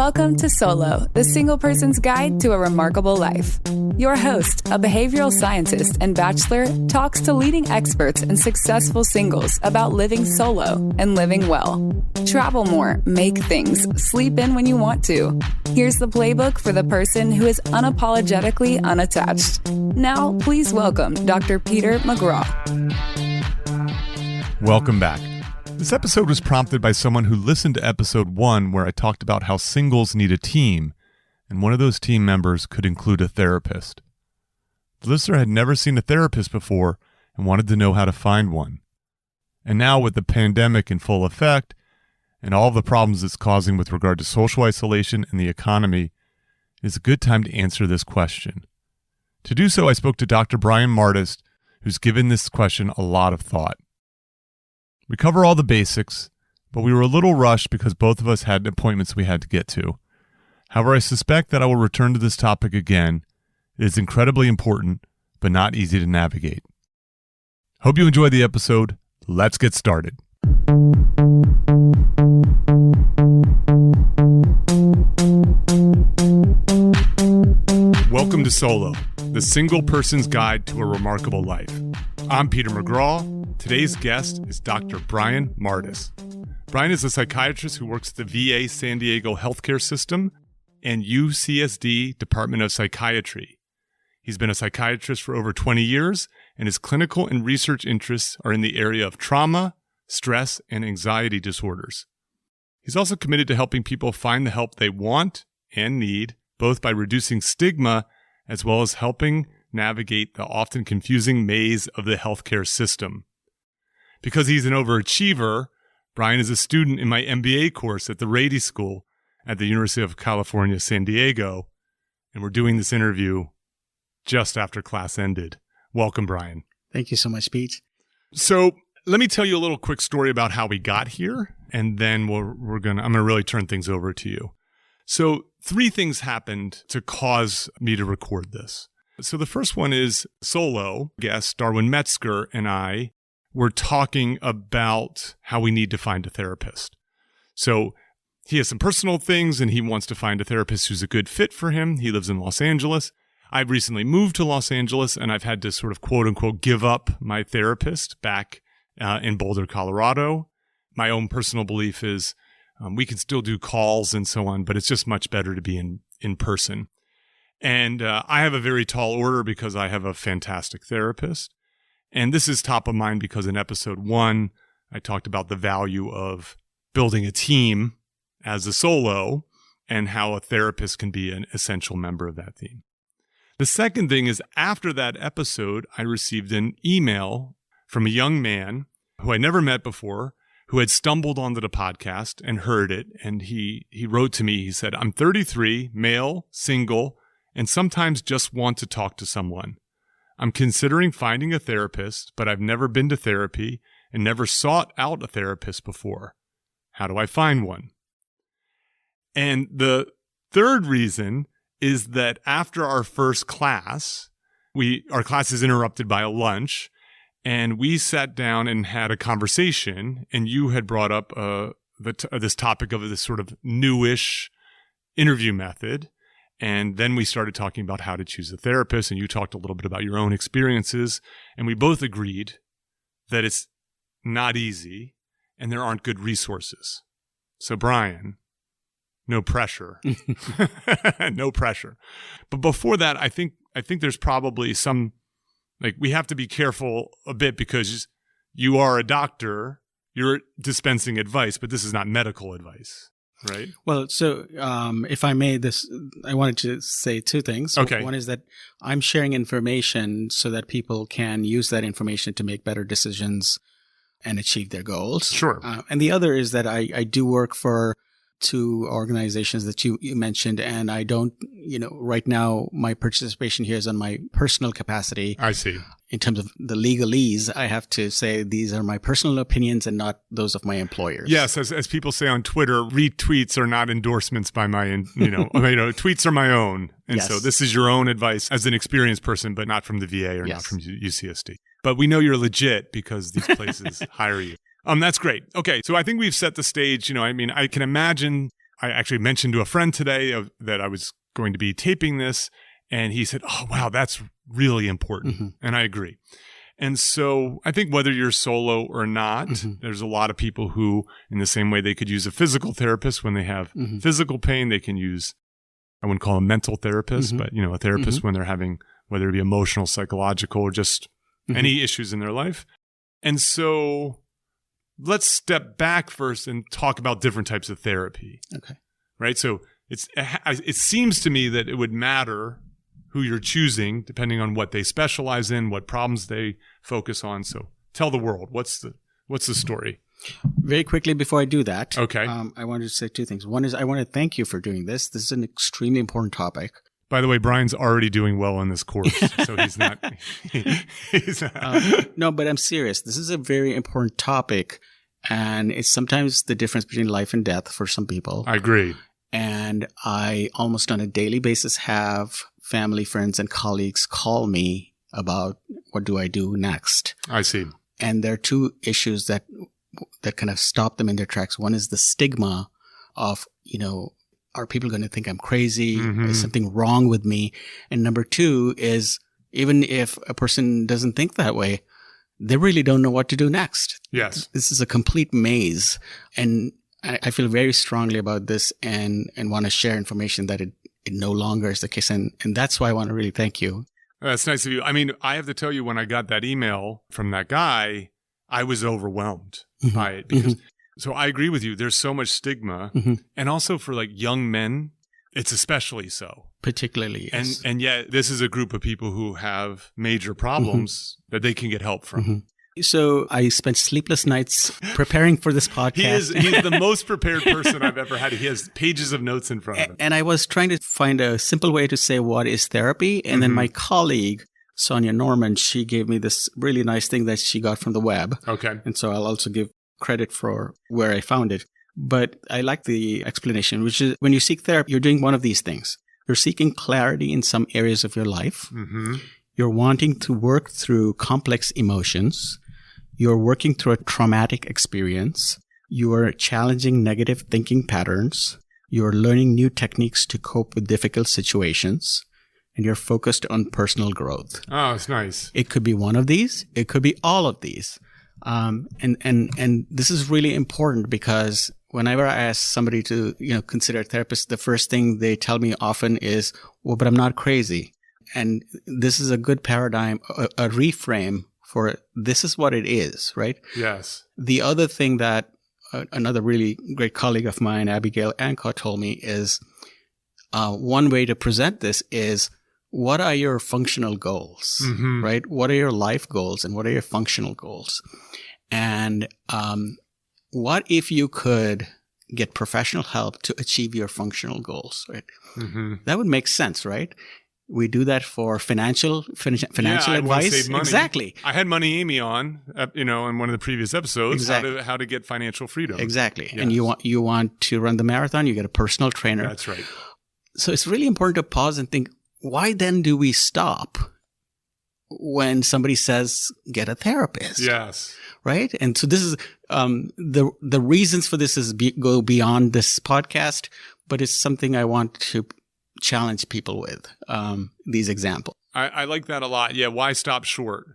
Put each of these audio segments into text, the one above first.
Welcome to Solo, the single person's guide to a remarkable life. Your host, a behavioral scientist and bachelor, talks to leading experts and successful singles about living solo and living well. Travel more, make things, sleep in when you want to. Here's the playbook for the person who is unapologetically unattached. Now, please welcome Dr. Peter McGraw. Welcome back. This episode was prompted by someone who listened to episode 1 where I talked about how singles need a team, and one of those team members could include a therapist. The listener had never seen a therapist before and wanted to know how to find one. And now with the pandemic in full effect and all the problems it's causing with regard to social isolation and the economy, it is a good time to answer this question. To do so, I spoke to Dr. Brian Martis, who's given this question a lot of thought. We cover all the basics, but we were a little rushed because both of us had appointments we had to get to. However, I suspect that I will return to this topic again. It is incredibly important, but not easy to navigate. Hope you enjoy the episode. Let's get started. Welcome to Solo, the single person's guide to a remarkable life. I'm Peter McGraw. Today's guest is Dr. Brian Martis. Brian is a psychiatrist who works at the VA San Diego Healthcare System and UCSD Department of Psychiatry. He's been a psychiatrist for over 20 years, and his clinical and research interests are in the area of trauma, stress, and anxiety disorders. He's also committed to helping people find the help they want and need, both by reducing stigma as well as helping navigate the often confusing maze of the healthcare system. Because he's an overachiever, Brian is a student in my MBA course at the Rady School at the University of California, San Diego, and we're doing this interview just after class ended. Welcome, Brian. Thank you so much, Pete. So let me tell you a little quick story about how we got here, and then I'm gonna really turn things over to you. So 3 things happened to cause me to record this. So the first one is solo guest Darwin Metzger and I were talking about how we need to find a therapist. So he has some personal things and he wants to find a therapist who's a good fit for him. He lives in Los Angeles. I've recently moved to Los Angeles and I've had to sort of quote unquote give up my therapist back in Boulder, Colorado. My own personal belief is we can still do calls and so on, but it's just much better to be in person. And I have a very tall order because I have a fantastic therapist. And this is top of mind because in episode 1, I talked about the value of building a team as a solo and how a therapist can be an essential member of that team. The second thing is after that episode, I received an email from a young man who I never met before, who had stumbled onto the podcast and heard it. And he wrote to me, he said, "I'm 33, male, single, and sometimes just want to talk to someone. I'm considering finding a therapist, but I've never been to therapy and never sought out a therapist before. How do I find one?" And the third reason is that after our first class, our class is interrupted by a lunch, and we sat down and had a conversation, and you had brought up this topic of this sort of newish interview method. And then we started talking about how to choose a therapist, and you talked a little bit about your own experiences, and we both agreed that it's not easy and there aren't good resources. So Brian, no pressure. No pressure. But before that, I think there's probably some, we have to be careful a bit because you are a doctor, you're dispensing advice, but this is not medical advice. Right. Well, so if I may, I wanted to say 2 things. Okay. One is that I'm sharing information so that people can use that information to make better decisions and achieve their goals. Sure. And the other is that I do work for 2 organizations that you mentioned, and I don't, right now my participation here is on my personal capacity. I see. In terms of the legalese, I have to say these are my personal opinions and not those of my employers. Yes, as people say on Twitter, retweets are not endorsements by my, tweets are my own. And yes. So this is your own advice as an experienced person, but not from the VA or yes. not from UCSD. But we know you're legit because these places hire you. That's great. Okay, so I think we've set the stage. I can imagine I actually mentioned to a friend today that I was going to be taping this, and he said, "Oh, wow, that's really important." Mm-hmm. And I agree. And so I think whether you're solo or not, Mm-hmm. there's a lot of people who, in the same way they could use a physical therapist when they have Mm-hmm. physical pain, they can use, I wouldn't call a mental therapist, Mm-hmm. but, a therapist when they're having, whether it be emotional, psychological, or just Mm-hmm. any issues in their life. And so let's step back first and talk about different types of therapy. Okay. Right? So it seems to me that it would matter who you're choosing depending on what they specialize in, what problems they focus on. So tell the world, what's the story? Very quickly before I do that, Okay. I wanted to say two things. One is I want to thank you for doing this. This is an extremely important topic. By the way, Brian's already doing well in this course, so he's not. No, but I'm serious. This is a very important topic, and it's sometimes the difference between life and death for some people. I agree. And I almost on a daily basis have family, friends, and colleagues call me about what do I do next. I see. And there are two issues that kind of stop them in their tracks. One is the stigma of, are people going to think I'm crazy? Mm-hmm. Is something wrong with me? And number two is even if a person doesn't think that way, they really don't know what to do next. Yes. This is a complete maze. And I feel very strongly about this and want to share information that it no longer is the case. And that's why I want to really thank you. That's nice of you. I mean, I have to tell you, when I got that email from that guy, I was overwhelmed Mm-hmm. by it because, so I agree with you. There's so much stigma. Mm-hmm. And also for like young men, it's especially so. Particularly, yes. And yet this is a group of people who have major problems that they can get help from. Mm-hmm. So I spent sleepless nights preparing for this podcast. He's the most prepared person I've ever had. He has pages of notes in front of him. And I was trying to find a simple way to say what is therapy. And then my colleague, Sonia Norman, she gave me this really nice thing that she got from the web. Okay. And so I'll also give credit for where I found it. But I like the explanation, which is when you seek therapy, you're doing one of these things. You're seeking clarity in some areas of your life. Mm-hmm. You're wanting to work through complex emotions. You're working through a traumatic experience. You are challenging negative thinking patterns. You're learning new techniques to cope with difficult situations. And you're focused on personal growth. Oh, it's nice. It could be one of these. It could be all of these. And this is really important because whenever I ask somebody to, consider a therapist, the first thing they tell me often is, well, but I'm not crazy. And this is a good paradigm, a reframe for this is what it is, right? Yes. The other thing that another really great colleague of mine, Abigail Ancott, told me is one way to present this is what are your functional goals, Mm-hmm. right? What are your life goals and what are your functional goals? And what if you could get professional help to achieve your functional goals, right? Mm-hmm. That would make sense, right? We do that for financial Yeah, I wanna advice. save money. Exactly. I had Money Amy on, in one of the previous episodes, Exactly. how to get financial freedom. Exactly. Yes. And you want to run the marathon, you get a personal trainer. That's right. So it's really important to pause and think, why then do we stop when somebody says, get a therapist? Yes. Right? And so this is, the reasons for this go beyond this podcast, but it's something I want to challenge people with, these examples. I like that a lot. Yeah. Why stop short?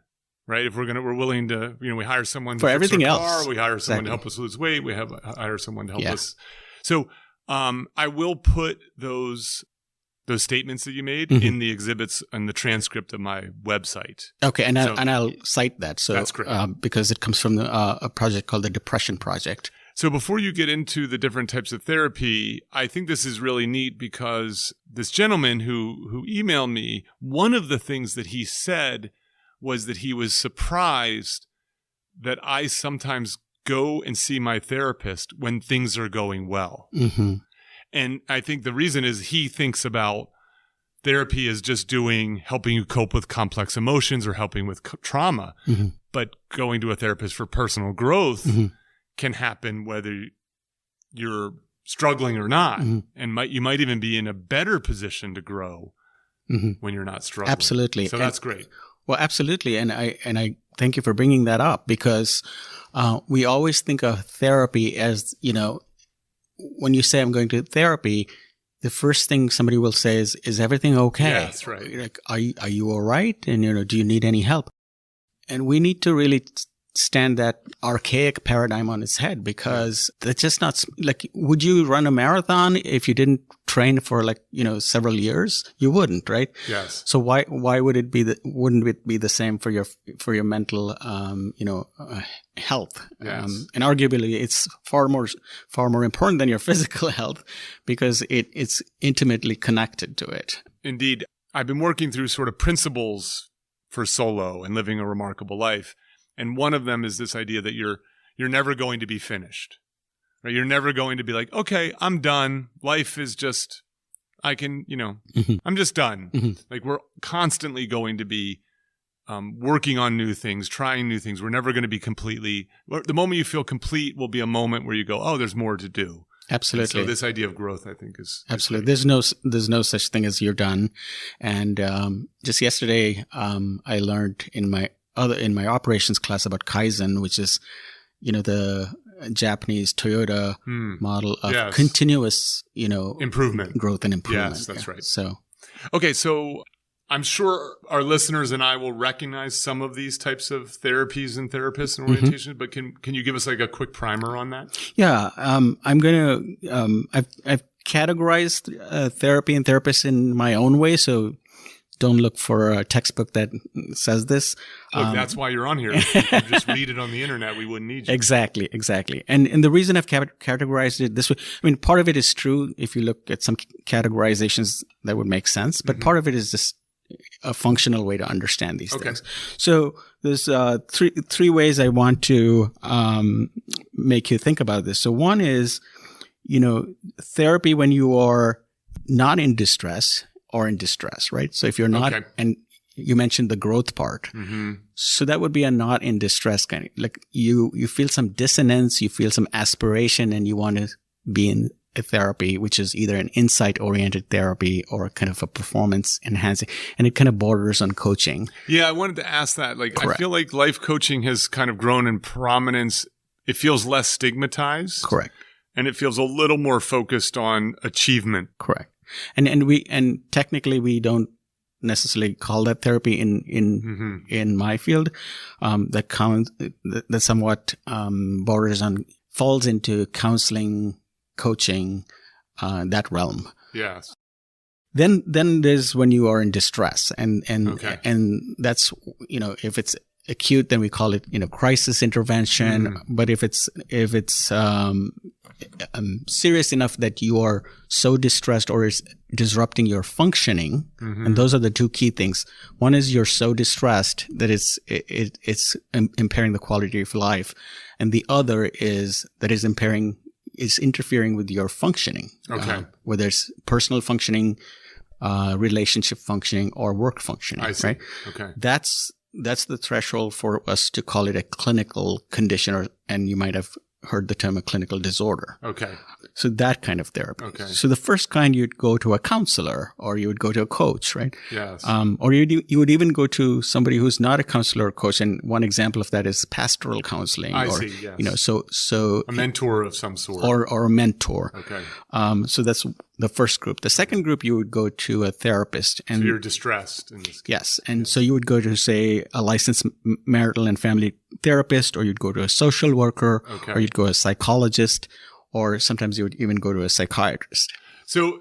Right. If we're willing to, we hire someone For to fix everything our else. car, we hire someone Exactly. to help us lose weight. We hire someone to help Yeah. us. So, I will put those statements that you made Mhm. in the exhibits and the transcript of my website. Okay. And So- I'll cite that. So That's great. Because it comes from a project called the Depression Project. So before you get into the different types of therapy, I think this is really neat because this gentleman who emailed me, one of the things that he said was that he was surprised that I sometimes go and see my therapist when things are going well. Mm-hmm. And I think the reason is he thinks about therapy as just helping you cope with complex emotions or helping with trauma. Mm-hmm. But going to a therapist for personal growth Mm-hmm. can happen whether you're struggling or not. Mhm. And you might even be in a better position to grow Mm-hmm. when you're not struggling. Absolutely. So And- that's great. Well, absolutely. And I thank you for bringing that up because we always think of therapy as, when you say I'm going to therapy, the first thing somebody will say is everything okay? Yeah, that's right. Like, are you all right? And, do you need any help? And we need to really stand that archaic paradigm on its head, because that's just not like, would you run a marathon if you didn't train for several years? You wouldn't, right? Yes. So why would it be wouldn't it be the same for your mental, health? Yes. And arguably it's far more important than your physical health, because it's intimately connected to it. Indeed. I've been working through sort of principles for solo and living a remarkable life. And one of them is this idea that you're never going to be finished, right? You're never going to be like, okay, I'm done. Life is just, Mm-hmm. I'm just done. Mm-hmm. Like, we're constantly going to be working on new things, trying new things. We're never going to be completely, the moment you feel complete will be a moment where you go, oh, there's more to do. Absolutely. And so this idea of growth, I think, is absolutely. There's no such thing as you're done. And just yesterday, I learned in my operations class about Kaizen, which is, the Japanese Toyota model of continuous, improvement, growth and improvement. Yes, that's right. So, okay, so I'm sure our listeners and I will recognize some of these types of therapies and therapists and orientations, but can you give us like a quick primer on that? Yeah, I'm gonna. I've categorized therapy and therapists in my own way, so don't look for a textbook that says this. Look, that's why you're on here. If you could just read it on the internet, we wouldn't need you. Exactly. And the reason I've categorized it this way, I mean, part of it is true. If you look at some categorizations, that would make sense. But part of it is just a functional way to understand these things. So there's three ways I want to make you think about this. So one is, therapy when you are not in distress or in distress, right? So if you're not, and you mentioned the growth part. Mm-hmm. So that would be a not in distress kind of, like you feel some dissonance, you feel some aspiration, and you want to be in a therapy, which is either an insight oriented therapy or kind of a performance enhancing, and it kind of borders on coaching. Yeah. I wanted to ask that. Like, Correct. I feel like life coaching has kind of grown in prominence. It feels less stigmatized. Correct. And it feels a little more focused on achievement. Correct. And technically we don't necessarily call that therapy in my field. That somewhat borders on, falls into counseling, coaching, that realm. Yes. Then there's when you are in distress, and that's, if it's acute, then we call it crisis intervention. But if it's serious enough that you are so distressed or is disrupting your functioning, and those are the two key things. One is you're so distressed that it's impairing the quality of life, and the other is that is interfering with your functioning. Whether it's personal functioning, relationship functioning, or work functioning. I see. Right? Okay. That's the threshold for us to call it a clinical condition, and you might have heard the term a clinical disorder. Okay. So that kind of therapy. Okay. So the first kind, you'd go to a counselor, or you would go to a coach, right? Yes. Or you would even go to somebody who's not a counselor or coach. And one example of that is pastoral counseling. I see. Yes. So a mentor of some sort. Or a mentor. Okay. So that's the first group. The second group, you would go to a therapist. And so you're distressed in this case. Yes. And so you would go to, say, a licensed marital and family therapist, or you'd go to a social worker, or you'd go to a psychologist, or sometimes you would even go to a psychiatrist. So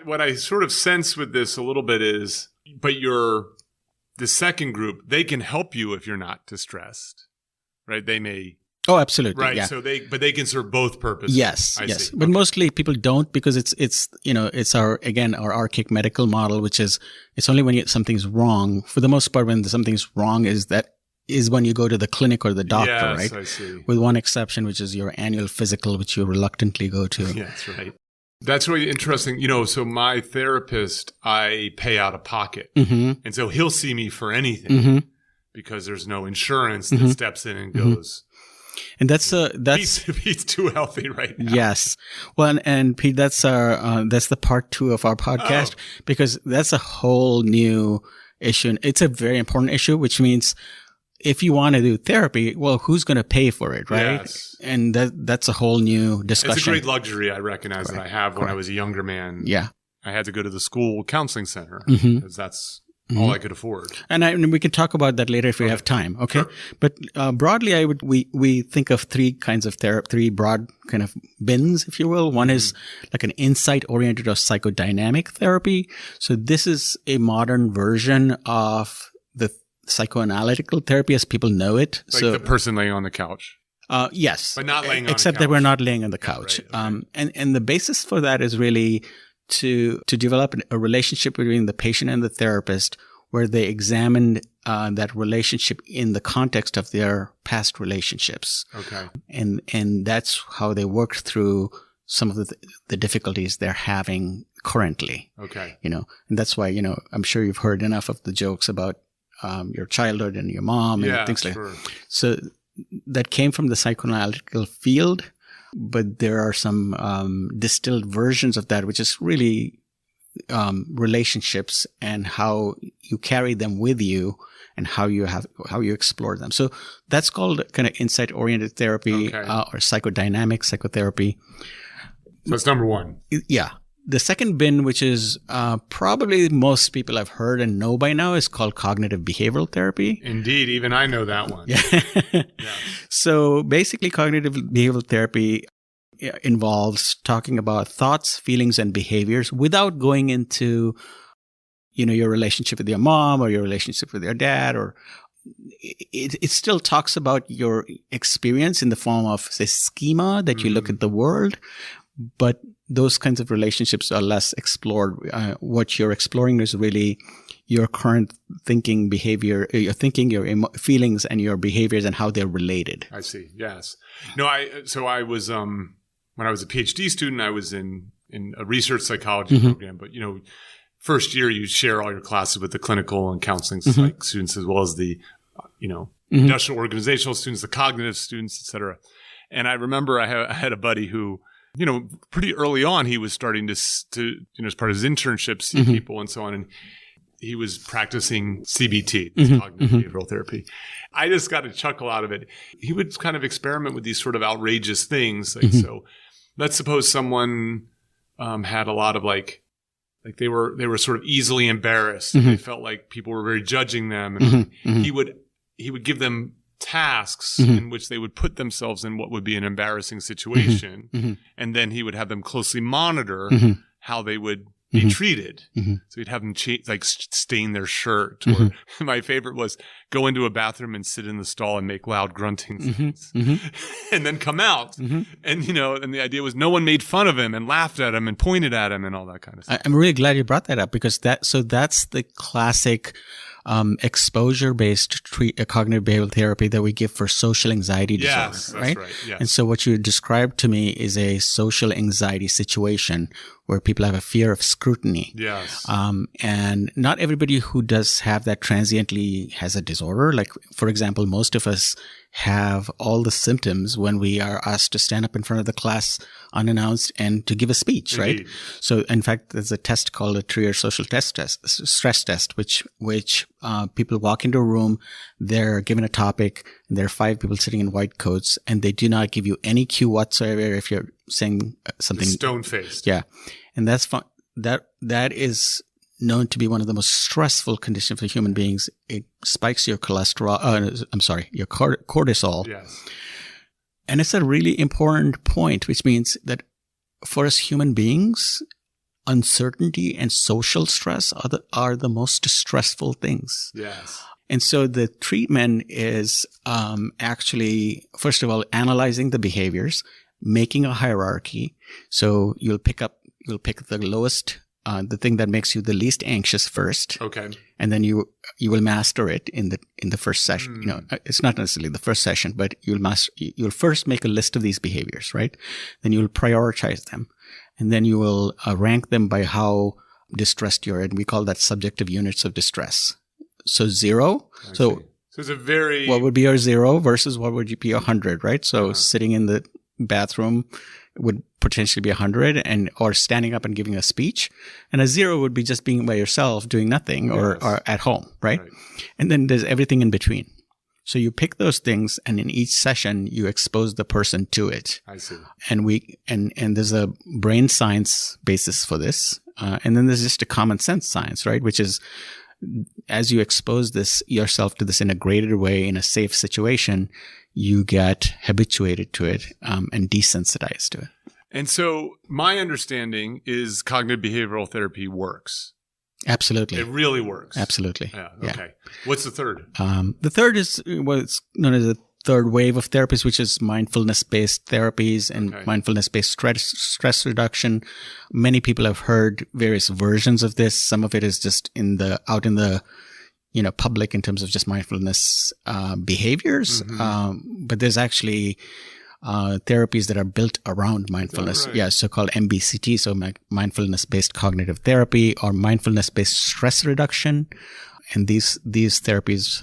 what I sort of sense with this a little bit is, but the second group, they can help you if you're not distressed, right? They may. Oh, absolutely. Right. Yeah. So they can serve both purposes. Yes. I yes. see. But mostly people don't, because it's our archaic medical model, which is, it's only when something's wrong. For the most part, when something's wrong is when you go to the clinic or the doctor, yes, right? I see. With one exception, which is your annual physical, which you reluctantly go to. Yeah, that's right. That's really interesting. So my therapist, I pay out of pocket. Mm-hmm. And so he'll see me for anything because there's no insurance that steps in and goes. And that's he's too healthy right now. Yes. Well, and Pete, that's the part 2 of our podcast, because that's a whole new issue. And it's a very important issue, which means, if you want to do therapy, well, who's going to pay for it, right? Yes. And that's a whole new discussion. It's a great luxury I recognize that I have when I was a younger man. Yeah. I had to go to the school counseling center because that's all I could afford. And we can talk about that later if we have time. Okay. Sure. But broadly, we think of three kinds of three broad kind of bins, if you will. One is like an insight-oriented or psychodynamic therapy. So this is a modern version of the psychoanalytical therapy as people know it. Like so the person laying on the couch. Yes. But not laying on except the couch. that we're not laying on the couch. Right, okay. And the basis for that is really to develop a relationship between the patient and the therapist where they examined that relationship in the context of their past relationships. Okay. And that's how they worked through some of the difficulties they're having currently. Okay. And that's why, I'm sure you've heard enough of the jokes about your childhood and your mom and things like that. So that came from the psychoanalytical field, but there are some distilled versions of that, which is really relationships and how you carry them with you and how you explore them. So that's called kind of insight-oriented therapy or psychodynamic psychotherapy. So that's number one. Yeah. The second bin, which is probably most people have heard and know by now, is called cognitive behavioral therapy. Indeed. Even I know that one. Yeah. So basically, cognitive behavioral therapy involves talking about thoughts, feelings, and behaviors without going into, your relationship with your mom or your relationship with your dad, or it still talks about your experience in the form of, say, schema that you look at the world, but those kinds of relationships are less explored. What you're exploring is really your current thinking, behavior, your thinking, your feelings, and your behaviors, and how they're related. I see. Yes. No. I was when I was a PhD student, I was in a research psychology program. But first year you share all your classes with the clinical and counseling psych students, as well as the industrial organizational students, the cognitive students, et cetera. And I remember I had a buddy who, pretty early on, he was starting to as part of his internship, see people and so on. And he was practicing CBT, cognitive behavioral therapy. I just got a chuckle out of it. He would kind of experiment with these sort of outrageous things. Like, so let's suppose someone had a lot of like they were sort of easily embarrassed. They felt like people were very judging them. And he would give them tasks in which they would put themselves in what would be an embarrassing situation. And then he would have them closely monitor how they would be treated. So he'd have them stain their shirt. Or my favorite was go into a bathroom and sit in the stall and make loud grunting sounds. And then come out. And, and the idea was no one made fun of him and laughed at him and pointed at him and all that kind of stuff. I'm really glad you brought that up because that's the classic exposure-based cognitive behavioral therapy that we give for social anxiety disorder, yes, right? That's right. Yes. And so what you described to me is a social anxiety situation where people have a fear of scrutiny. Yes. And not everybody who does have that transiently has a disorder. Like, for example, most of us have all the symptoms when we are asked to stand up in front of the class unannounced and to give a speech, Indeed. right? So, in fact, there's a test called a Trier social stress test, which people walk into a room, they're given a topic, and there are 5 people sitting in white coats, and they do not give you any cue whatsoever if you're saying something. Stone-faced. Yeah. And that's fun. That is known to be one of the most stressful conditions for human beings. It spikes your cholesterol. Your cortisol. Yes. And it's a really important point, which means that for us human beings, uncertainty and social stress are the most stressful things. Yes. And so the treatment is actually, first of all, analyzing the behaviors, making a hierarchy. So you'll pick the lowest, the thing that makes you the least anxious first. Okay. And then you will master it in the first session. It's not necessarily the first session, but you'll first make a list of these behaviors, right? Then you'll prioritize them. And then you will rank them by how distressed you're. And we call that subjective units of distress. So 0. So it's a very... What would be your 0 versus what would be 100, right? So sitting in the bathroom would potentially be 100 or standing up and giving a speech. And a 0 would be just being by yourself doing nothing or at home, right? And then there's everything in between. So you pick those things, and in each session, you expose the person to it. I see. And there's a brain science basis for this. And then there's just a common sense science, right? Which is, as you expose yourself to this in a graded way, in a safe situation, you get habituated to it, and desensitized to it. And so my understanding is cognitive behavioral therapy works. Absolutely. It really works. Absolutely. Yeah. Okay. What's the third? The third is what's known as the third wave of therapies, which is mindfulness-based therapies and mindfulness-based stress reduction. Many people have heard various versions of this. Some of it is just out in the public in terms of just mindfulness behaviors. But there's actually therapies that are built around mindfulness. Right? Yeah, so-called MBCT, so mindfulness-based cognitive therapy, or mindfulness-based stress reduction. And these therapies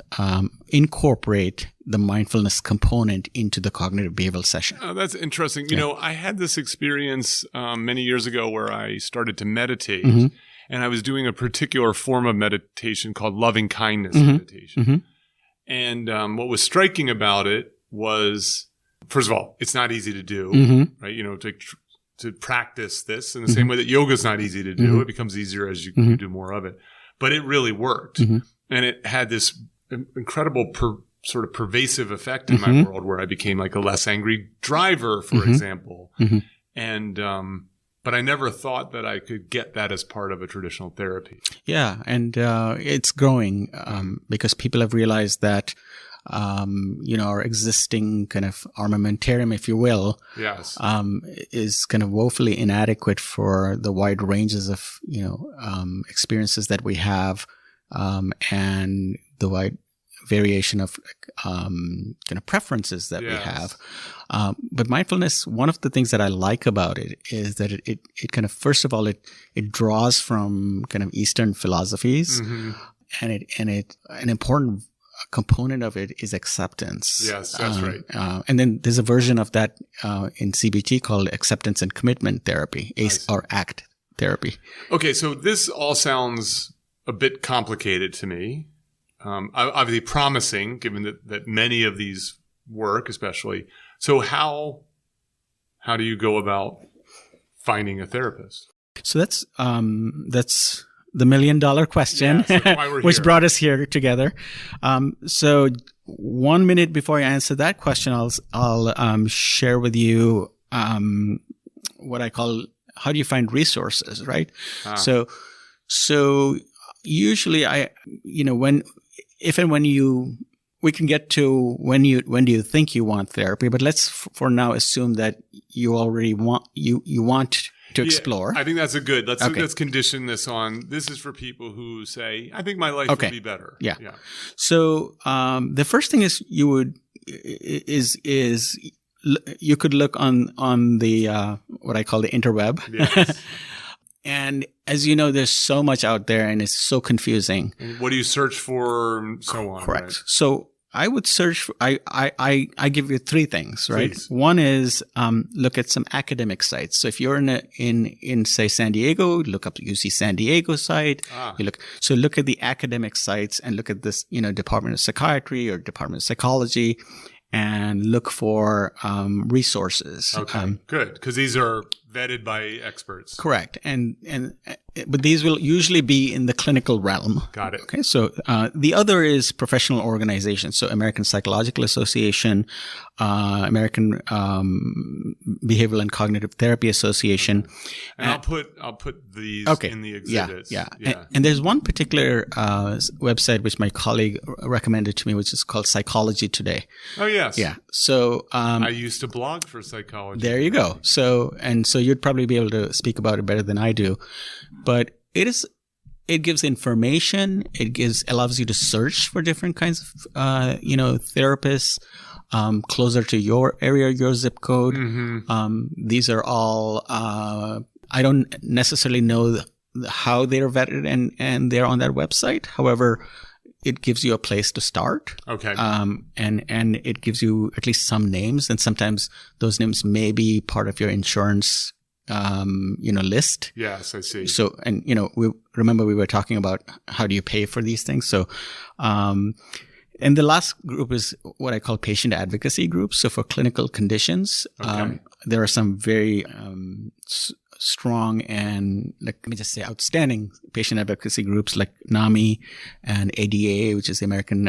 incorporate the mindfulness component into the cognitive behavioral session. Oh, that's interesting. You know, I had this experience many years ago where I started to meditate, and I was doing a particular form of meditation called loving kindness meditation. And what was striking about it was, first of all, it's not easy to do, right? You know, to practice this in the same way that yoga is not easy to do. It becomes easier as you do more of it. But it really worked. And it had this incredible sort of pervasive effect in my world, where I became like a less angry driver, for example. And but I never thought that I could get that as part of a traditional therapy. Yeah, and it's growing because people have realized that our existing kind of armamentarium, if you will, is kind of woefully inadequate for the wide ranges of, experiences that we have, and the wide variation of kind of preferences that we have. But mindfulness, one of the things that I like about it is that it kind of, first of all, it draws from kind of Eastern philosophies, and an important component of it is acceptance. Yes, that's right. And then there's a version of that in CBT called acceptance and commitment therapy, or ACT therapy. Okay, so this all sounds a bit complicated to me. Obviously promising, given that many of these work, especially. So how do you go about finding a therapist? So that's the $1 million question, that's why we're which here. brought us here together. So 1 minute before I answer that question, I'll share with you what I call, how do you find resources, right? So usually we can get to when do you think you want therapy, but let's for now assume that you already want to explore. I think that's let's condition this on, this is for people who say, I think my life would be better. Yeah. So the first thing is you could look on the what I call the interweb. Yes. And as you know, there's so much out there and it's so confusing. And what do you search for and so on? Correct. Right? So I would search for, I give you three things, right? Please. One is look at some academic sites. So if you're in say San Diego, look up the UC San Diego site. Look at the academic sites and look at this, Department of Psychiatry or Department of Psychology, and look for resources. Okay, good, because these are vetted by experts. Correct, but these will usually be in the clinical realm. Got it. Okay, so the other is professional organizations. So American Psychological Association, American Behavioral and Cognitive Therapy Association. And I'll put these in the exhibits. Yeah. And there's one particular website which my colleague recommended to me, which is called Psychology Today. Oh yes. Yeah. So I used to blog for Psychology. There you go. So you'd probably be able to speak about it better than I do. But it gives information. It allows you to search for different kinds of, therapists, closer to your area, your zip code. These are all, I don't necessarily know how they're vetted and they're on that website. However, it gives you a place to start. Okay. And it gives you at least some names, and sometimes those names may be part of your insurance list. Yes, I see. So, we were talking about how do you pay for these things. So, And the last group is what I call patient advocacy groups. So for clinical conditions, there are some very strong and, let me just say, outstanding patient advocacy groups like NAMI and ADA, which is the American,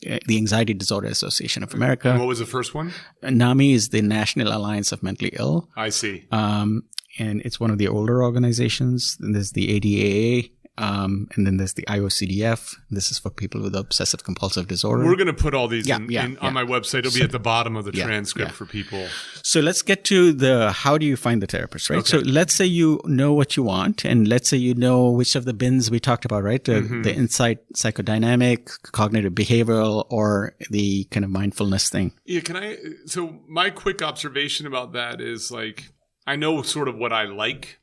the Anxiety Disorder Association of America. And what was the first one? NAMI is the National Alliance of Mentally Ill. I see. And it's one of the older organizations. And there's the ADA. And then there's the IOCDF. This is for people with obsessive compulsive disorder. We're going to put all these on my website. It'll be at the bottom of the transcript for people. So let's get to how do you find the therapist, right? Okay. So let's say you know what you want, and let's say you know which of the bins we talked about, right? The insight, psychodynamic, cognitive behavioral, or the kind of mindfulness thing. Yeah, so my quick observation about that is like, I know sort of what I like.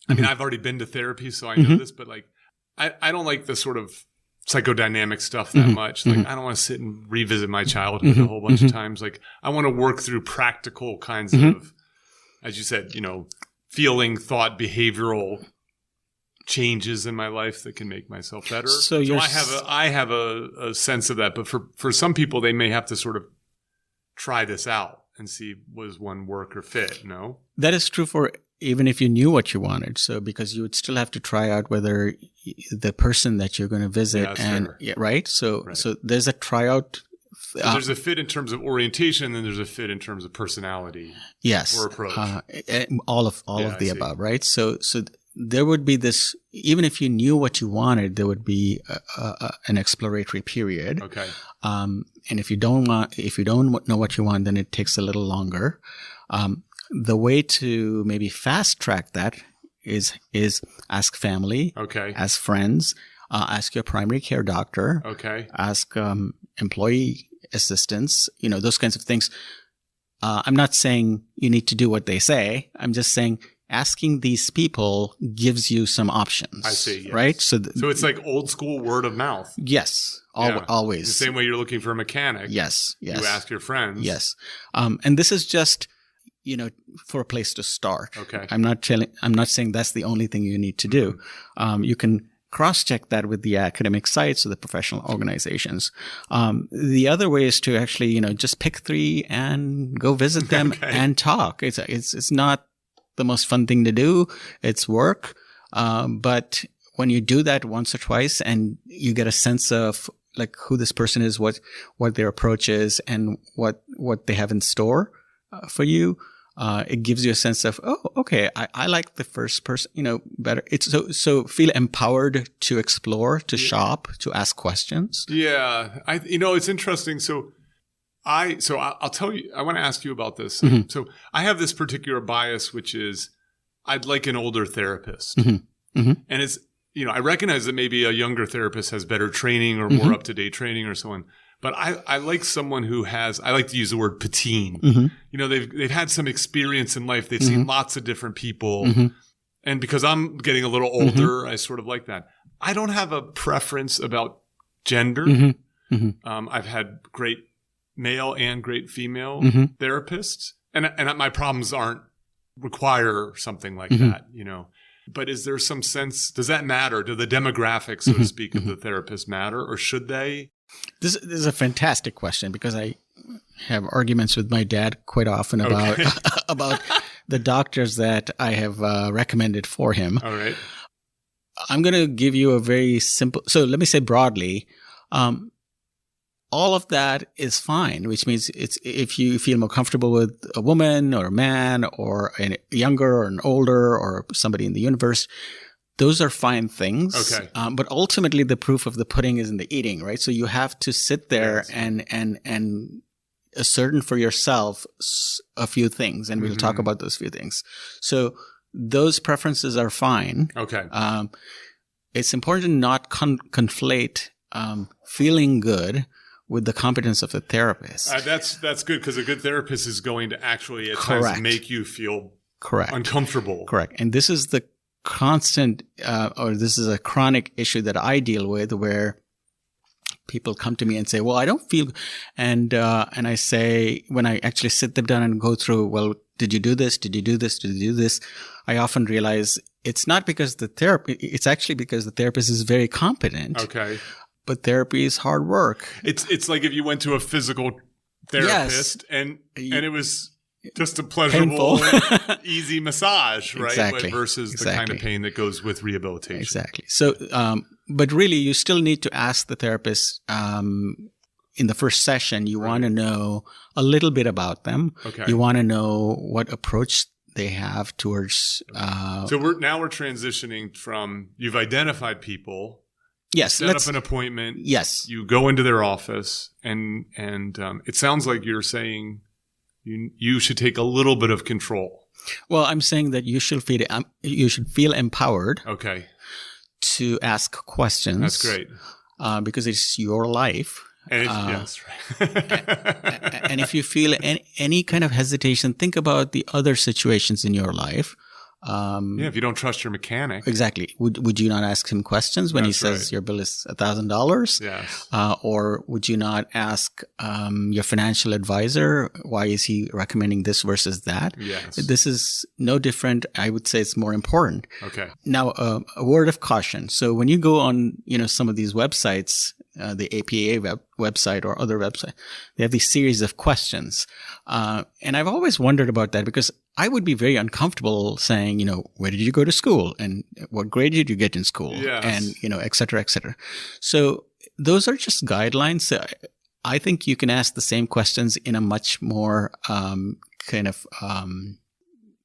I mean, I've already been to therapy, so I know this, but like, I don't like the sort of psychodynamic stuff that much. Like, I don't want to sit and revisit my childhood a whole bunch of times. Like, I want to work through practical kinds of, as you said, feeling, thought, behavioral changes in my life that can make myself better. So I have a sense of that, but for some people, they may have to sort of try this out and see was one work or fit. No, that is true for even if you knew what you wanted. So because you would still have to try out whether the person that you're going to visit right. So there's a tryout. So there's a fit in terms of orientation, and then there's a fit in terms of personality. Yes, or approach. All of the above, right? So there would be this. Even if you knew what you wanted, there would be an exploratory period. Okay. And if you don't know what you want, then it takes a little longer. The way to maybe fast track that is ask family, ask friends, ask your primary care doctor, ask employee assistants, those kinds of things. I'm not saying you need to do what they say. I'm just saying asking these people gives you some options. I see. Yes. Right? So it's like old school word of mouth. Yes. Always. The same way you're looking for a mechanic. Yes. You ask your friends. Yes. And this is just, for a place to start. Okay. I'm not saying that's the only thing you need to do. You can cross-check that with the academic sites or the professional organizations. The other way is to actually, just pick 3 and go visit them and talk. It's not the most fun thing to do. It's work. But when you do that once or twice and you get a sense of like who this person is, what their approach is, and what they have in store for you, it gives you a sense of, I like the first person, better. It's so feel empowered to explore, to shop, to ask questions. Yeah. It's interesting. So I'll tell you, I want to ask you about this. So I have this particular bias, which is I'd like an older therapist. And it's, I recognize that maybe a younger therapist has better training or more up-to-date training or so on. But I like someone who has, I like to use the word patine. They've had some experience in life. They've seen lots of different people. And because I'm getting a little older, I sort of like that. I don't have a preference about gender. I've had great male and great female therapists. And my problems require something like that, But is there some sense, does that matter? Do the demographics, so to speak, of the therapist matter, or should they? This is a fantastic question because I have arguments with my dad quite often about about the doctors that I have recommended for him. All right. I'm going to give you a very simple. So let me say broadly, all of that is fine, which means it's if you feel more comfortable with a woman or a man or a younger or an older or somebody in the universe. Those are fine things. Okay. But ultimately the proof of the pudding is in the eating, right? So you have to sit there and ascertain for yourself a few things, and we'll talk about those few things. So those preferences are fine. Okay. It's important to not conflate feeling good with the competence of the therapist. That's good because a good therapist is going to actually at times make you feel uncomfortable. Correct. And this is the constant, or this is a chronic issue that I deal with, where people come to me and say, "Well, I don't feel," and I say, when I actually sit them down and go through, "Well, did you do this? Did you do this? Did you do this?" I often realize it's not because it's actually because the therapist is very competent. Okay. but therapy is hard work. It's like if you went to a physical therapist and it was just a pleasurable, easy massage, right? Exactly. Versus the kind of pain that goes with rehabilitation. Exactly. So, but really, you still need to ask the therapist in the first session. You want to know a little bit about them. Okay. You want to know what approach they have towards. So we're transitioning from you've identified people. Yes. Set up an appointment. Yes. You go into their office, and it sounds like you're saying you should take a little bit of control. Well, I'm saying that you should feel empowered. Okay. To ask questions. That's great. Because it's your life. And yes, right. And if you feel any kind of hesitation, think about the other situations in your life. If you don't trust your mechanic. Exactly. Would you not ask him questions when he says your bill is $1,000? Yes. Or would you not ask your financial advisor, why is he recommending this versus that? Yes. This is no different. I would say it's more important. Okay. Now, a word of caution. So when you go on, some of these websites, the APA website or other website, they have these series of questions. And I've always wondered about that because I would be very uncomfortable saying, where did you go to school and what grade did you get in school? Yes. And, et cetera, et cetera. So those are just guidelines. I think you can ask the same questions in a much more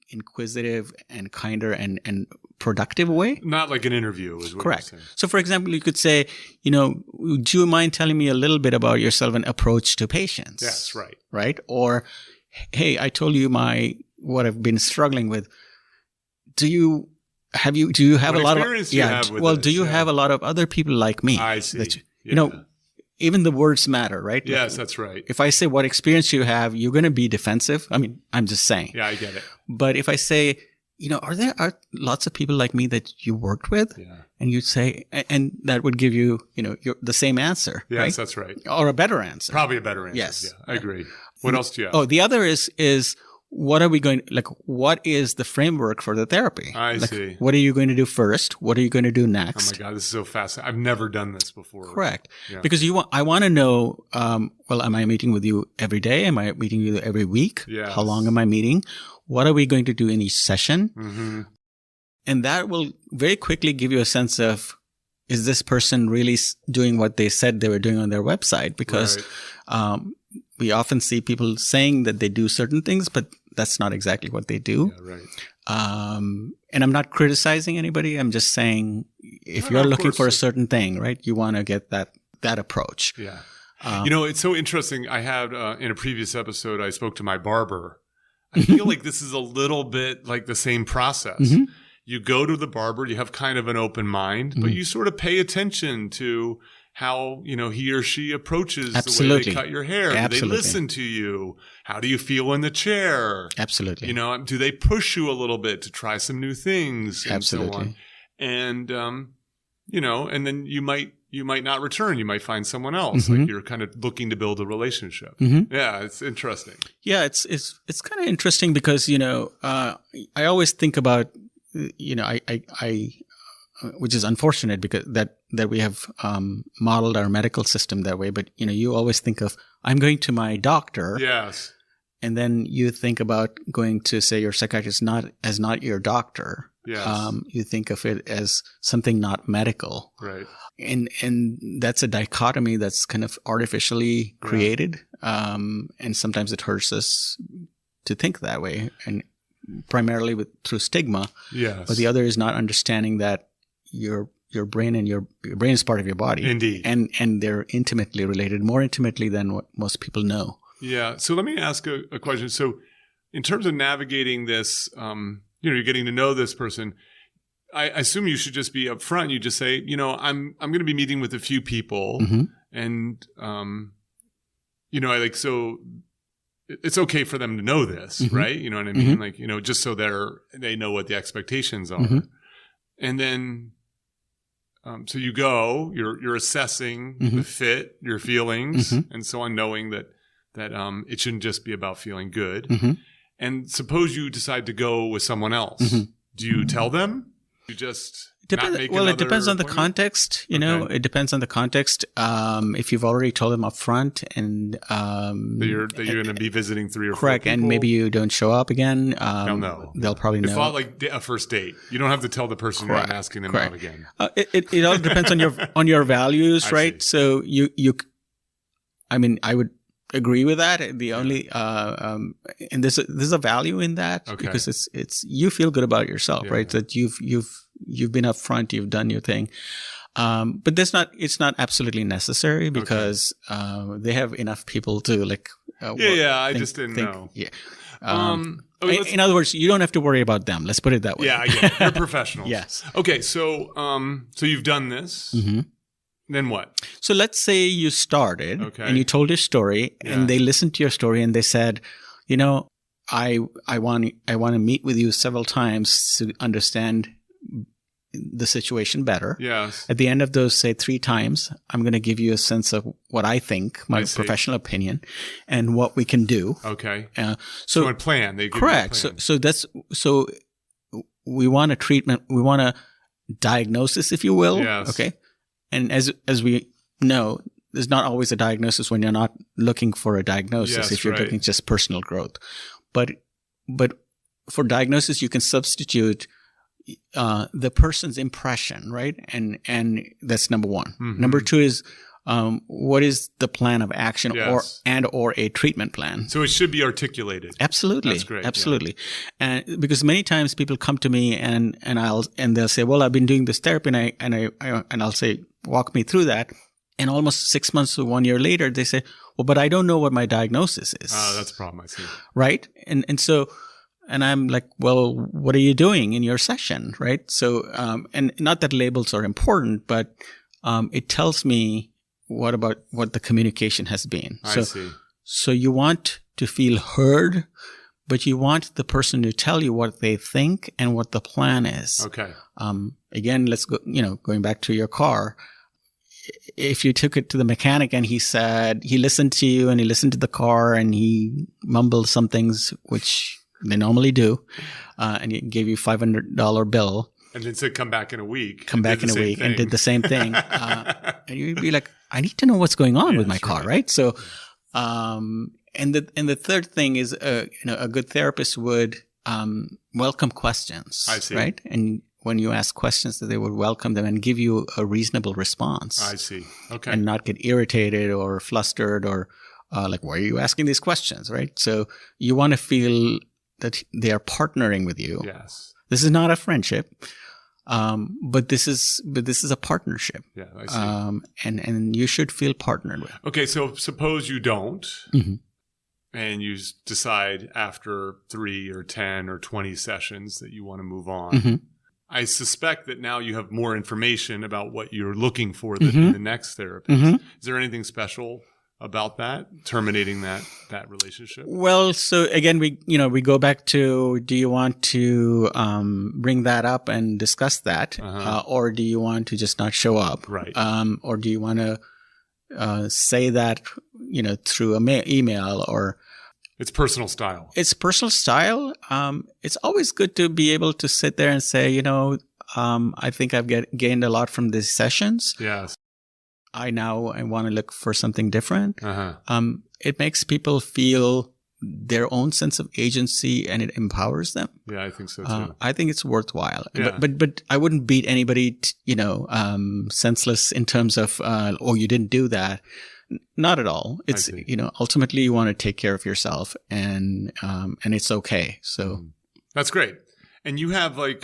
inquisitive and kinder and productive way. Not like an interview is what Correct. you're saying. So, for example, you could say, would you mind telling me a little bit about yourself and approach to patients? Yes, right. Right? Or, hey, I told you what I've been struggling with. Do you have a lot of do you have a lot of other people like me? I see. Even the words matter, right? Yes, that's right. If I say what experience you have, you're going to be defensive. I mean, I'm just saying. Yeah, I get it. But if I say, are there lots of people like me that you worked with? Yeah. And you'd say, and that would give you, the same answer. Yes, right? That's right. Or a better answer. Probably a better answer. Yes. Yeah, I agree. What else do you have? Oh, the other is what are we going, what is the framework for the therapy? I see. What are you going to do first? What are you going to do next? Oh my God, this is so fascinating. I've never done this before. Correct. Yeah. Because I want to know, am I meeting with you every day? Am I meeting you every week? Yes. How long am I meeting? What are we going to do in each session? Mm-hmm. And that will very quickly give you a sense of, is this person really doing what they said they were doing on their website? Because we often see people saying that they do certain things, but that's not exactly what they do. Yeah, right. And I'm not criticizing anybody. I'm just saying if you're looking for a certain thing, right, you want to get that approach. Yeah. It's so interesting. I had in a previous episode, I spoke to my barber. I feel like this is a little bit like the same process. Mm-hmm. You go to the barber, you have kind of an open mind, but you sort of pay attention to how, he or she approaches the way they cut your hair. Absolutely. Do they listen to you? How do you feel in the chair? Absolutely. Do they push you a little bit to try some new things? And Absolutely. So on. And, and then you might not return. You might find someone else. Mm-hmm. Like you're kind of looking to build a relationship. Mm-hmm. Yeah, it's interesting. Yeah, it's kind of interesting because, I always think about, I which is unfortunate because that we have modeled our medical system that way. But, you always think of, I'm going to my doctor. Yes. And then you think about going to, say, your psychiatrist not your doctor. Yes. You think of it as something not medical. Right. And that's a dichotomy that's kind of artificially created. And sometimes it hurts us to think that way, and primarily through stigma. Yes. But the other is not understanding that your brain and your brain is part of your body. Indeed. And they're intimately related, more intimately than what most people know. Yeah. So let me ask a question. So in terms of navigating this, you're getting to know this person. I assume you should just be upfront. You just say, I'm going to be meeting with a few people, Mm-hmm. and so it's okay for them to know this, Mm-hmm. right? You know what I mean? Mm-hmm. Like, just so they know what the expectations are, Mm-hmm. and then. So you go, you're assessing Mm-hmm. the fit, your feelings, Mm-hmm. and so on, knowing that it shouldn't just be about feeling good. Mm-hmm. And suppose you decide to go with someone else. Mm-hmm. Do you tell them? You just It depends on the context. You know, it depends on the context. If you've already told them up front and that you're going to be visiting 3 or 4 correct, people. and maybe you don't show up again, they'll know. They'll probably know. It's not like a first date. You don't have to tell the person you're not asking them out again. It all depends on your values, right? So I would agree with that. The only and there's a value in that because it's you feel good about yourself, right? That you've been upfront, you've done your thing. But it's not absolutely necessary because they have enough people to like. I just didn't know. Yeah. In other words, you don't have to worry about them. Let's put it that way. Yeah, I get it. You're professionals. Yes. Okay, so you've done this. Mm-hmm. Then what? So let's say you started and you told your story and they listened to your story and they said, you know, I want to meet with you several times to understand the situation better. Yes. At the end of those, say 3 times, I'm going to give you a sense of what I think, my professional opinion, and what we can do. Okay. So a plan. They give correct. You a plan. So we want a treatment. We want a diagnosis, if you will. Yes. Okay. And as we know, there's not always a diagnosis when you're not looking for a diagnosis. If you're looking just personal growth, but for diagnosis, you can substitute the person's impression, right? And that's number 1. Mm-hmm. Number 2 is what is the plan of action or a treatment plan? So it should be articulated. Absolutely. That's great. Absolutely. Yeah. And because many times people come to me and they'll say, well, I've been doing this therapy and I'll say, walk me through that. And almost 6 months to 1 year later, they say, well, but I don't know what my diagnosis is. Oh, that's a problem. I see. Right. And so, and I'm like, well, what are you doing in your session? Right. So, and not that labels are important, but it tells me what the communication has been. I see. So you want to feel heard, but you want the person to tell you what they think and what the plan is. Okay. Again, let's go, going back to your car. If you took it to the mechanic and he said, he listened to you and he listened to the car and he mumbled some things, which they normally do, and he gave you $500 bill. And then said, come back in a week. And did the same thing. And you'd be like, I need to know what's going on with my car, right? So, and the third thing is, a good therapist would welcome questions. I see. Right? And when you ask questions, that they would welcome them and give you a reasonable response. I see. Okay. And not get irritated or flustered or like, why are you asking these questions, right? So you want to feel that they are partnering with you. Yes. This is not a friendship. But this is a partnership. Yeah, I see. And you should feel partnered with. Okay, so suppose you don't, mm-hmm. and you decide after 3 or 10 or 20 sessions that you want to move on. Mm-hmm. I suspect that now you have more information about what you're looking for mm-hmm. in the next therapist. Mm-hmm. Is there anything special about that, terminating that relationship? Well, so again, we go back to, do you want to bring that up and discuss that, or do you want to just not show up, right? Or do you want to say that through email or? It's personal style. It's personal style. It's always good to be able to sit there and say, I think I've gained a lot from these sessions. Yes. I want to look for something different. Uh-huh. It makes people feel their own sense of agency and it empowers them. Yeah, I think so too. I think it's worthwhile. Yeah. But I wouldn't beat anybody, senseless in terms of, you didn't do that. Not at all. It's, ultimately you want to take care of yourself and it's okay. So that's great. And you have like,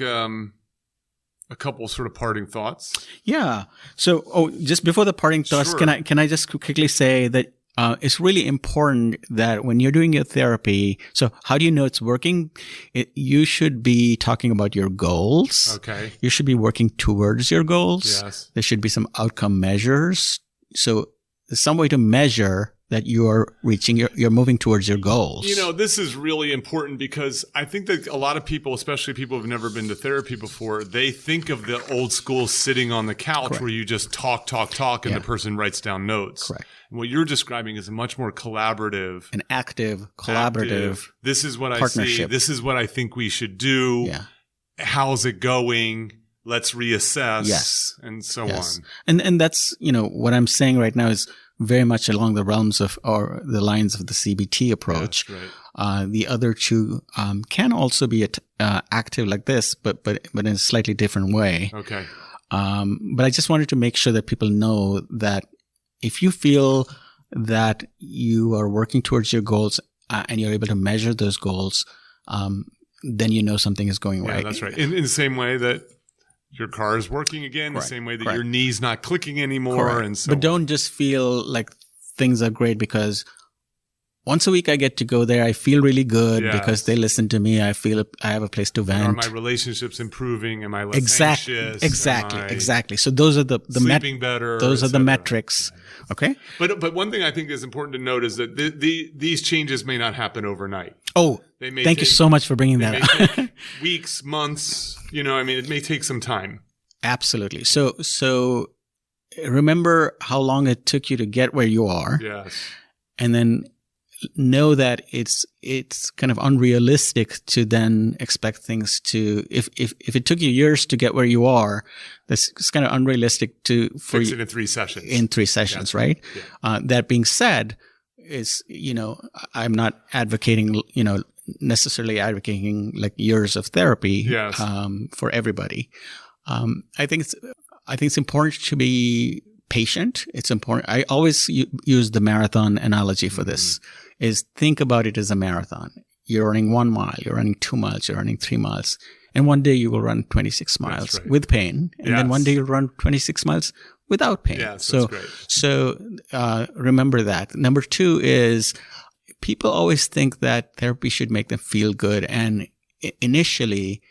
a couple sort of parting thoughts. Yeah. So, just before the parting thoughts, sure. can I just quickly say that it's really important that when you're doing your therapy, so how do you know it's working? You should be talking about your goals. Okay. You should be working towards your goals. Yes. There should be some outcome measures. So there's some way to measure that you're moving towards your goals. This is really important because I think that a lot of people, especially people who've never been to therapy before, they think of the old school sitting on the couch Correct. where you just talk, and the person writes down notes. Correct. And what you're describing is a much more collaborative. An active, collaborative This is what partnership. I see. This is what I think we should do. Yeah. How's it going? let's reassess, Yes. and so Yes. on. And that's, what I'm saying right now is very much along the realms of, or the lines of the CBT approach. Yes, right. The other two can also be active like this, but in a slightly different way. Okay. But I just wanted to make sure that people know that if you feel that you are working towards your goals and you're able to measure those goals, then you know something is going right. Yeah, that's right. In the same way that your car is working again, Correct. the same way that Correct. your knee's not clicking anymore, Correct. and so. But don't just feel like things are great because once a week I get to go there. I feel really good Yes. because they listen to me. I feel I have a place to vent. Are my relationships improving? Am I less Exactly. anxious? Exactly. Am I Exactly. So those are the sleeping better? those are the etc.? metrics. Okay. But one thing I think is important to note is that these changes may not happen overnight. Oh, They may thank you take- so much for bringing They that may up. take weeks, months. It may take some time. Absolutely. So remember how long it took you to get where you are, Yes. and then know that it's kind of unrealistic to then expect things to, if it took you years to get where you are, it's kind of unrealistic for Fix you it in 3 sessions. in 3 sessions, Yes. right? Yeah. That being said, I'm not advocating, necessarily advocating like years of therapy, Yes. for everybody. I think it's important to be patient. It's important. I always use the marathon analogy for this. Is think about it as a marathon. You're running 1 mile, you're running 2 miles, you're running 3 miles. And one day you will run 26 miles right. with pain. And then Yes. one day you'll run 26 miles without pain. Yes, so, that's great. so remember that. Number 2 is people always think that therapy should make them feel good. And initially,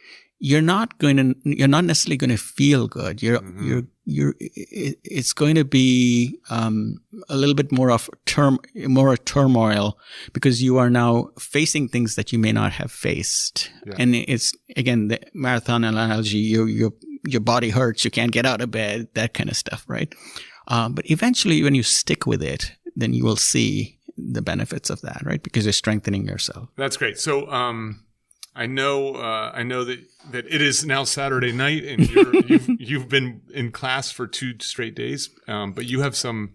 you're not necessarily going to feel good. It's going to be a little bit more of more turmoil because you are now facing things that you may not have faced. Yeah. And it's, again, the marathon analogy, your body hurts, you can't get out of bed, that kind of stuff, right? But eventually when you stick with it, then you will see the benefits of that, right? Because you're strengthening yourself. That's great. So, I know that it is now Saturday night, and you've been in class for 2 straight days, but you have some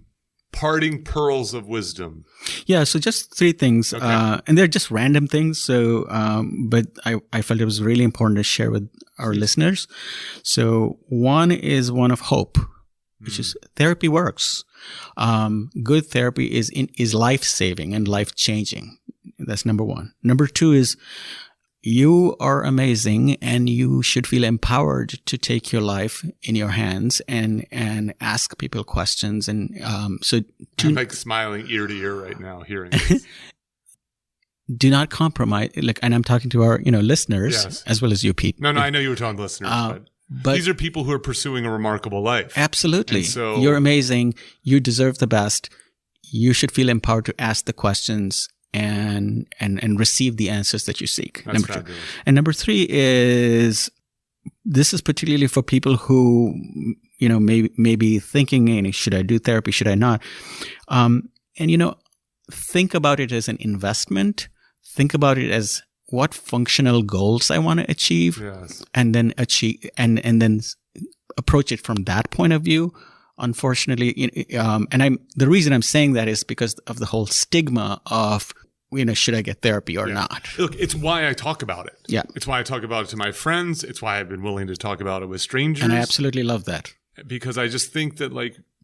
parting pearls of wisdom. Yeah, so just 3 things, Okay. and they're just random things. So, but I felt it was really important to share with our listeners. So, one is one of hope, which is therapy works. Good therapy is life saving and life changing. That's number 1. Number 2 is, you are amazing and you should feel empowered to take your life in your hands and ask people questions. And I'm like smiling ear to ear right now hearing this. do not compromise. And I'm talking to our listeners Yes. as well as you, Pete. No, I know you were talking to listeners, but these are people who are pursuing a remarkable life. absolutely. And so- You're amazing. You deserve the best. You should feel empowered to ask the questions and receive the answers that you seek. That's Number 2. fabulous. And number 3 is, this is particularly for people who, may be thinking, hey, should I do therapy? Should I not? And, think about it as an investment. Think about it as what functional goals I want to achieve, Yes. and then and then approach it from that point of view. Unfortunately, the reason I'm saying that is because of the whole stigma of, should I get therapy or not? Look, it's why I talk about it. Yeah. It's why I talk about it to my friends. It's why I've been willing to talk about it with strangers. And I absolutely love that. Because I just think that,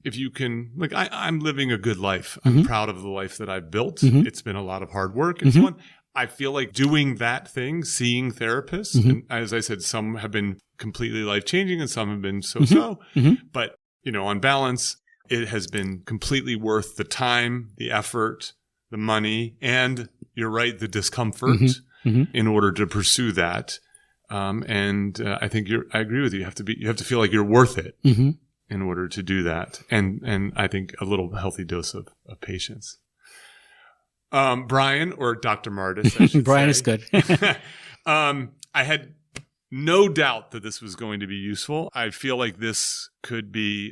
if you can, I'm living a good life. Mm-hmm. I'm proud of the life that I've built. It's been a lot of hard work and so on. I feel like doing that thing, seeing therapists, Mm-hmm. and as I said, some have been completely life-changing and some have been so-so. Mm-hmm. But, on balance, it has been completely worth the time, the effort, the money, and you're right, the discomfort in order to pursue that. I think I agree with you. You have to feel like you're worth it in order to do that. And I think a little healthy dose of patience. Brian, or Dr. Mardis, I should Brian say. is good. I had no doubt that this was going to be useful. I feel like this could be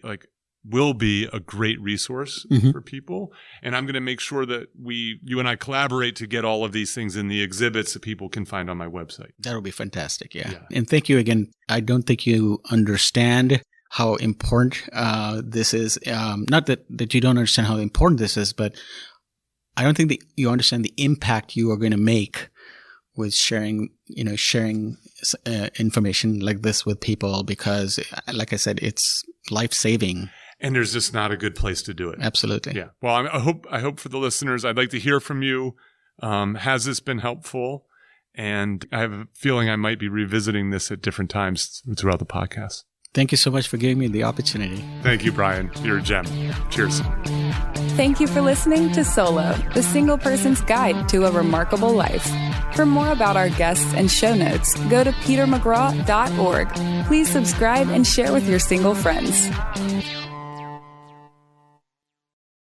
will be a great resource for people. And I'm going to make sure that you and I collaborate to get all of these things in the exhibits that people can find on my website. That would be fantastic. Yeah. And thank you again. I don't think you understand how important this is. Not that you don't understand how important this is, but I don't think that you understand the impact you are going to make with sharing information like this with people, because, like I said, it's life-saving. And there's just not a good place to do it. Absolutely. Yeah. Well, I hope for the listeners, I'd like to hear from you. Has this been helpful? And I have a feeling I might be revisiting this at different times throughout the podcast. Thank you so much for giving me the opportunity. Thank you, Brian. You're a gem. Cheers. Thank you for listening to Solo, the single person's guide to a remarkable life. For more about our guests and show notes, go to petermcgraw.org. Please subscribe and share with your single friends.